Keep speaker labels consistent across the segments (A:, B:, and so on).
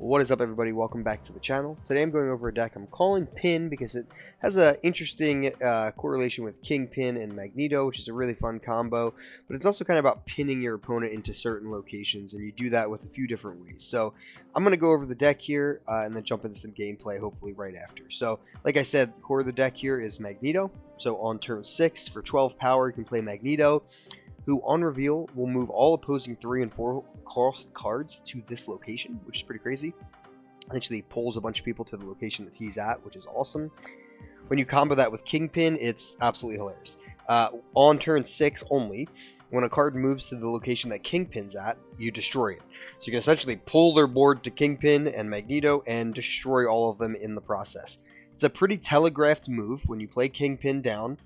A: What is up, everybody? Welcome back to the channel. Today I'm going over a deck I'm calling Pin because it has an interesting correlation with King Pin and Magneto, which is a really fun combo, but it's also kind of about pinning your opponent into certain locations, and you do that with a few different ways. So I'm going to go over the deck here and then jump into some gameplay hopefully right after. So like I said, the core of the deck here is Magneto. So on turn 6 for 12 power you can play Magneto, who on reveal will move all opposing 3 and 4 cost cards to this location, which is pretty crazy. Essentially pulls a bunch of people to the location that he's at, which is awesome. When you combo that with Kingpin, it's absolutely hilarious. On turn 6 only, when a card moves to the location that Kingpin's at, you destroy it. So you can essentially pull their board to Kingpin and Magneto and destroy all of them in the process. It's a pretty telegraphed move. When you play Kingpin down,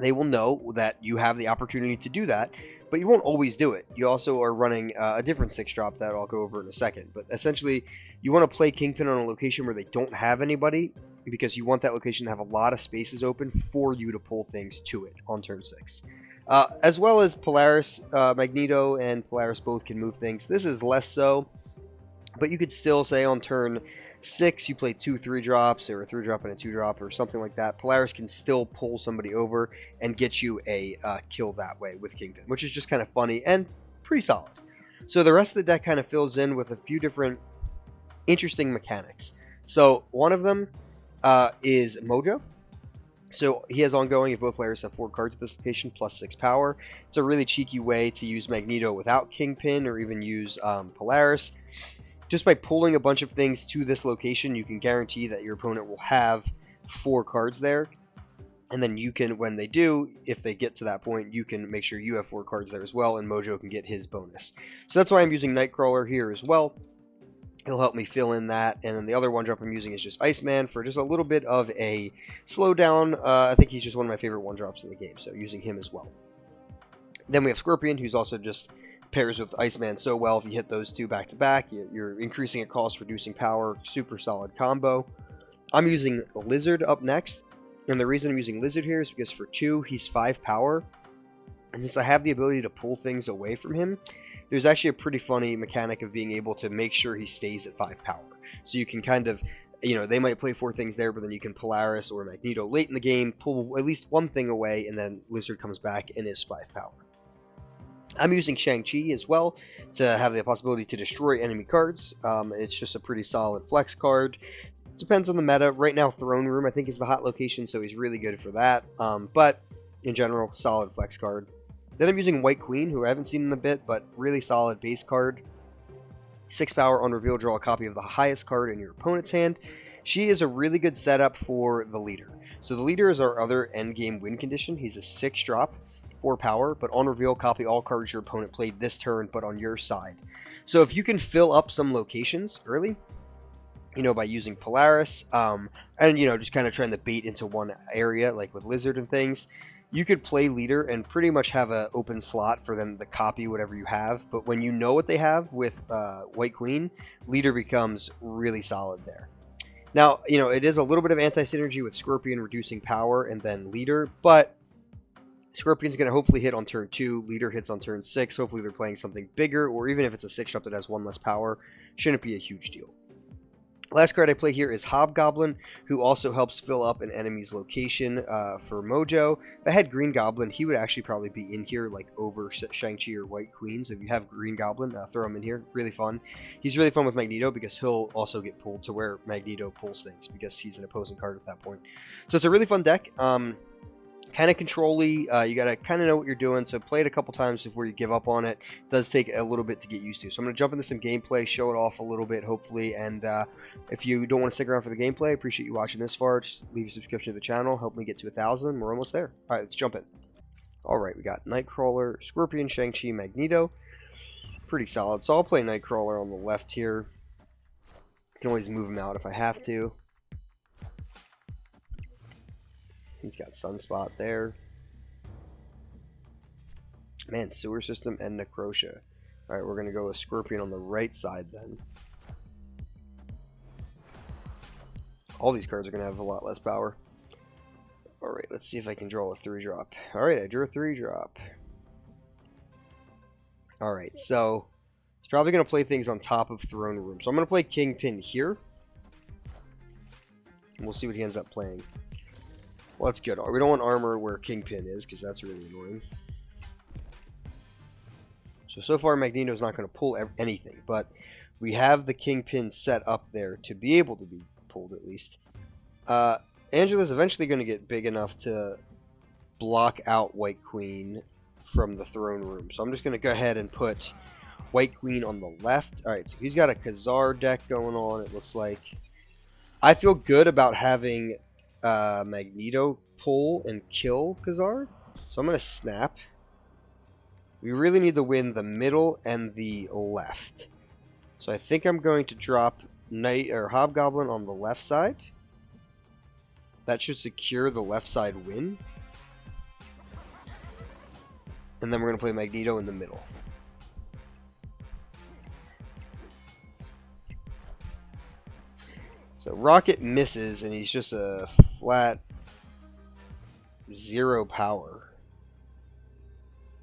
A: they will know that you have the opportunity to do that, but you won't always do it. You also are running a different 6-drop that I'll go over in a second. But essentially, you want to play Kingpin on a location where they don't have anybody, because you want that location to have a lot of spaces open for you to pull things to it on turn 6. As well as Polaris, Magneto and Polaris both can move things. This is less so, but you could still say on turn 6 you play 2 3-drops or a 3-drop and a 2-drop or something like that. Polaris can still pull somebody over and get you a kill that way with Kingpin, which is just kind of funny and pretty solid. So the rest of the deck kind of fills in with a few different interesting mechanics. So one of them is Mojo. So he has ongoing if both players have 4 cards at this location plus 6 power. It's a really cheeky way to use Magneto without Kingpin or even use Polaris. Just by pulling a bunch of things to this location, you can guarantee that your opponent will have 4 cards there. And then you can, when they do, if they get to that point, you can make sure you have 4 cards there as well, and Mojo can get his bonus. So that's why I'm using Nightcrawler here as well. He'll help me fill in that. And then the other 1-drop I'm using is just Iceman for just a little bit of a slowdown. I think he's just one of my favorite 1-drops in the game, so using him as well. Then we have Scorpion, who's also just pairs with Iceman so well. If you hit those two back to back, you're increasing a cost, reducing power. Super solid combo. I'm using Lizard up next, and the reason I'm using Lizard here is because for 2 he's 5 power, and since I have the ability to pull things away from him, there's actually a pretty funny mechanic of being able to make sure he stays at 5 power. So you can kind of, they might play 4 things there, but then you can Polaris or Magneto late in the game, pull at least one thing away, and then Lizard comes back and is 5 power. I'm using Shang-Chi as well to have the possibility to destroy enemy cards. It's just a pretty solid flex card. Depends on the meta. Right now, Throne Room, I think, is the hot location, so he's really good for that. But in general, solid flex card. Then I'm using White Queen, who I haven't seen in a bit, but really solid base card. 6 power on reveal, draw a copy of the highest card in your opponent's hand. She is a really good setup for the leader. So the leader is our other endgame win condition. He's a 6-drop. 4 power, but on reveal, copy all cards your opponent played this turn, but on your side. So if you can fill up some locations early, by using Polaris, and, just kind of trying to bait into one area, like with Lizard and things, you could play leader and pretty much have an open slot for them to copy whatever you have. But when you know what they have with White Queen, leader becomes really solid there. Now, it is a little bit of anti-synergy with Scorpion reducing power and then leader, but Scorpion's going to hopefully hit on turn 2, Leader hits on turn 6, hopefully they're playing something bigger, or even if it's a 6-drop that has 1 less power, shouldn't be a huge deal. Last card I play here is Hobgoblin, who also helps fill up an enemy's location for Mojo. If I had Green Goblin, he would actually probably be in here, like over Shang-Chi or White Queen, so if you have Green Goblin, throw him in here, really fun. He's really fun with Magneto because he'll also get pulled to where Magneto pulls things, because he's an opposing card at that point. So it's a really fun deck. Kind of control-y. You got to kind of know what you're doing, so play it a couple times before you give up on it. It does take a little bit to get used to. So I'm going to jump into some gameplay, show it off a little bit, hopefully, and if you don't want to stick around for the gameplay, I appreciate you watching this far. Just leave a subscription to the channel, help me get to 1,000. We're almost there. Alright, let's jump in. Alright, we got Nightcrawler, Scorpion, Shang-Chi, Magneto. Pretty solid. So I'll play Nightcrawler on the left here. Can always move him out if I have to. He's got Sunspot there. Man, Sewer System and Necrotia. Alright, we're going to go with Scorpion on the right side then. All these cards are going to have a lot less power. Alright, let's see if I can draw a 3-drop. Alright, I drew a 3-drop. Alright, so He's probably going to play things on top of Throne Room. So I'm going to play King Pin here. And we'll see what he ends up playing. Well, that's good. We don't want armor where King Pin is, because that's really annoying. So far, Magneto's not going to pull anything, but we have the King Pin set up there to be able to be pulled, at least. Angela's eventually going to get big enough to block out White Queen from the Throne Room. So I'm just going to go ahead and put White Queen on the left. Alright, so he's got a Khazar deck going on, it looks like. I feel good about having Magneto pull and kill Khazar. So I'm going to snap. We really need to win the middle and the left. So I think I'm going to drop Knight or Hobgoblin on the left side. That should secure the left side win. And then we're going to play Magneto in the middle. So Rocket misses, and he's just a flat 0 power,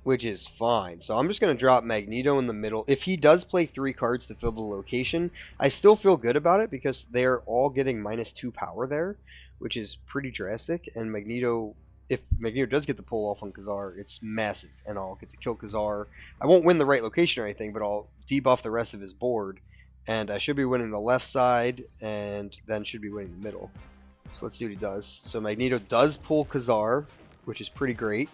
A: which is fine. So I'm just going to drop Magneto in the middle. If he does play 3 cards to fill the location, I still feel good about it because they're all getting -2 power there, which is pretty drastic. And Magneto, if Magneto does get the pull off on Khazar, it's massive, and I'll get to kill Khazar. I won't win the right location or anything, but I'll debuff the rest of his board, and I should be winning the left side, and then should be winning the middle. So let's see what he does. So Magneto does pull Khazar, which is pretty great.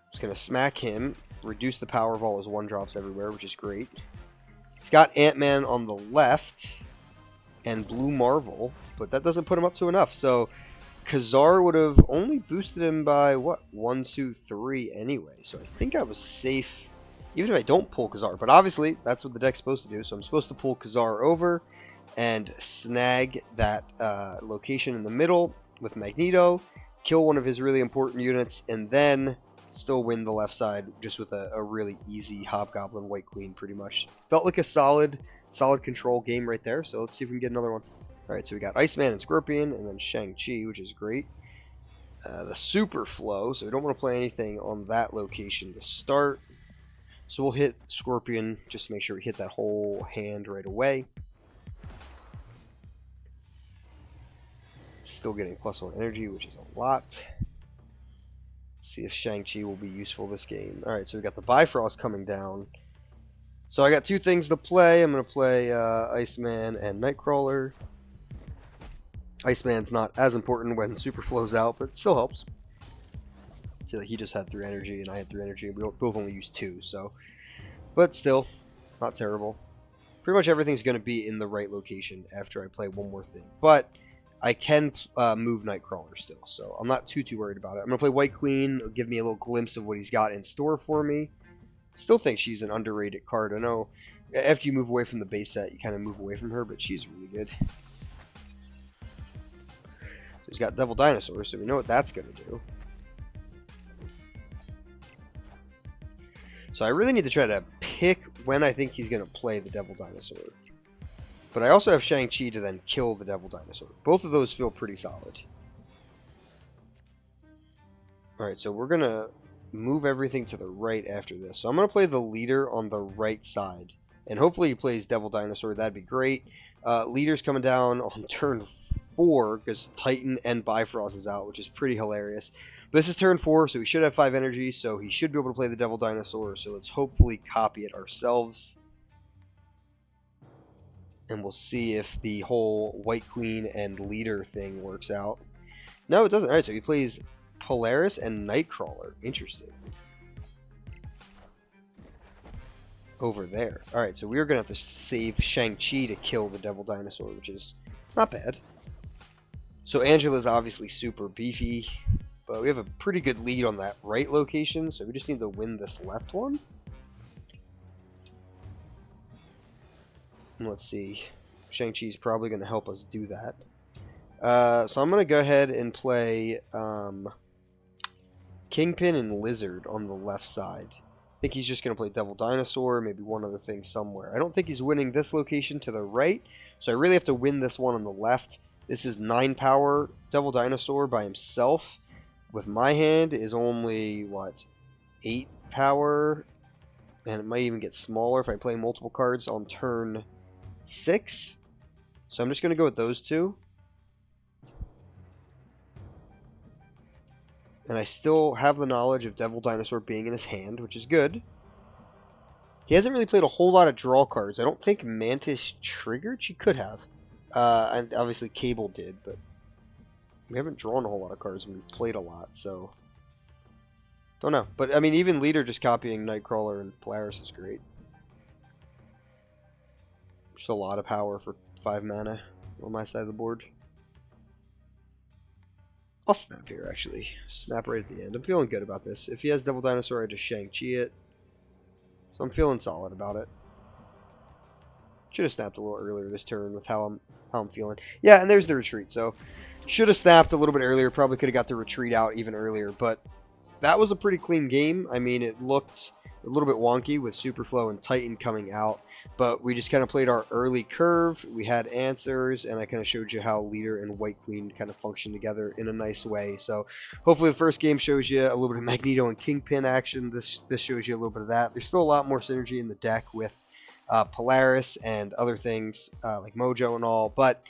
A: Just going to smack him, reduce the power of all his 1-drops everywhere, which is great. He's got Ant-Man on the left, and Blue Marvel, but that doesn't put him up to enough. So Khazar would have only boosted him by, what, 1, 2, 3 anyway. So I think I was safe, even if I don't pull Khazar. But obviously, that's what the deck's supposed to do. So I'm supposed to pull Khazar over and snag that location in the middle with Magneto, kill one of his really important units, and then still win the left side just with a really easy Hobgoblin White Queen, pretty much. Felt like a solid control game right there. So let's see if we can get another one. Alright, so we got Iceman and Scorpion, and then Shang-Chi, which is great. The Super Flow, so we don't want to play anything on that location to start. So we'll hit Scorpion, just to make sure we hit that whole hand right away. Still getting +1 energy, which is a lot. Let's see if Shang-Chi will be useful this game. Alright, so we got the Bifrost coming down. So I got 2 things to play. I'm going to play Iceman and Nightcrawler. Iceman's not as important when Super flows out, but it still helps. So he just had 3 energy, and I had 3 energy, and we both only used 2, so. But still, not terrible. Pretty much everything's going to be in the right location after I play one more thing. But I can move Nightcrawler still, so I'm not too worried about it. I'm going to play White Queen. It'll give me a little glimpse of what he's got in store for me. Still think she's an underrated card. I know after you move away from the base set, you kind of move away from her, but she's really good. So he's got Devil Dinosaur, so we know what that's going to do. So I really need to try to pick when I think he's going to play the Devil Dinosaur. But I also have Shang-Chi to then kill the Devil Dinosaur. Both of those feel pretty solid. Alright, so we're going to move everything to the right after this. So I'm going to play the leader on the right side. And hopefully he plays Devil Dinosaur. That'd be great. Leader's coming down on turn 4 because Titan and Bifrost is out, which is pretty hilarious. But this is turn 4, so we should have 5 energy, so he should be able to play the Devil Dinosaur. So let's hopefully copy it ourselves. And we'll see if the whole White Queen and Leader thing works out. No, it doesn't. Alright, so he plays Polaris and Nightcrawler. Interesting. Over there. Alright, so we're going to have to save Shang-Chi to kill the Devil Dinosaur, which is not bad. So Angela's obviously super beefy, but we have a pretty good lead on that right location, so we just need to win this left one. And let's see. Shang-Chi's probably going to help us do that. So I'm going to go ahead and play Kingpin and Lizard on the left side. I think he's just going to play Devil Dinosaur, maybe one other thing somewhere. I don't think he's winning this location to the right, so I really have to win this one on the left. This is 9 power. Devil Dinosaur by himself with my hand is only, what, 8 power? And it might even get smaller if I play multiple cards on turn 6. So I'm just going to go with those two. And I still have the knowledge of Devil Dinosaur being in his hand, which is good. He hasn't really played a whole lot of draw cards. I don't think Mantis triggered. She could have. And obviously Cable did, but we haven't drawn a whole lot of cards and we've played a lot, so... Don't know. But, I mean, even Leader just copying Nightcrawler and Polaris is great. Just a lot of power for 5 mana on my side of the board. I'll snap here, actually. Snap right at the end. I'm feeling good about this. If he has Devil Dinosaur, I just Shang-Chi it. So I'm feeling solid about it. Should have snapped a little earlier this turn with how I'm feeling. Yeah, and there's the retreat. So should have snapped a little bit earlier. Probably could have got the retreat out even earlier. But that was a pretty clean game. I mean, it looked a little bit wonky with Superflow and Titan coming out. But we just kind of played our early curve. We had answers, and I kind of showed you how Leader and White Queen kind of function together in a nice way. So hopefully the first game shows you a little bit of Magneto and Kingpin action. This shows you a little bit of that. There's still a lot more synergy in the deck with Polaris and other things like Mojo and all, but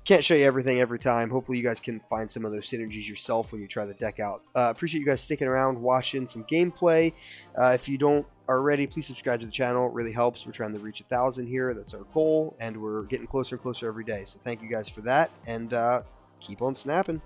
A: can't show you everything every time. Hopefully you guys can find some of those synergies yourself when you try the deck out. Appreciate you guys sticking around, watching some gameplay. If you don't already, please subscribe to the channel. It really helps. We're trying to reach 1,000 here. That's our goal, and we're getting closer and closer every day. So thank you guys for that, and keep on snapping.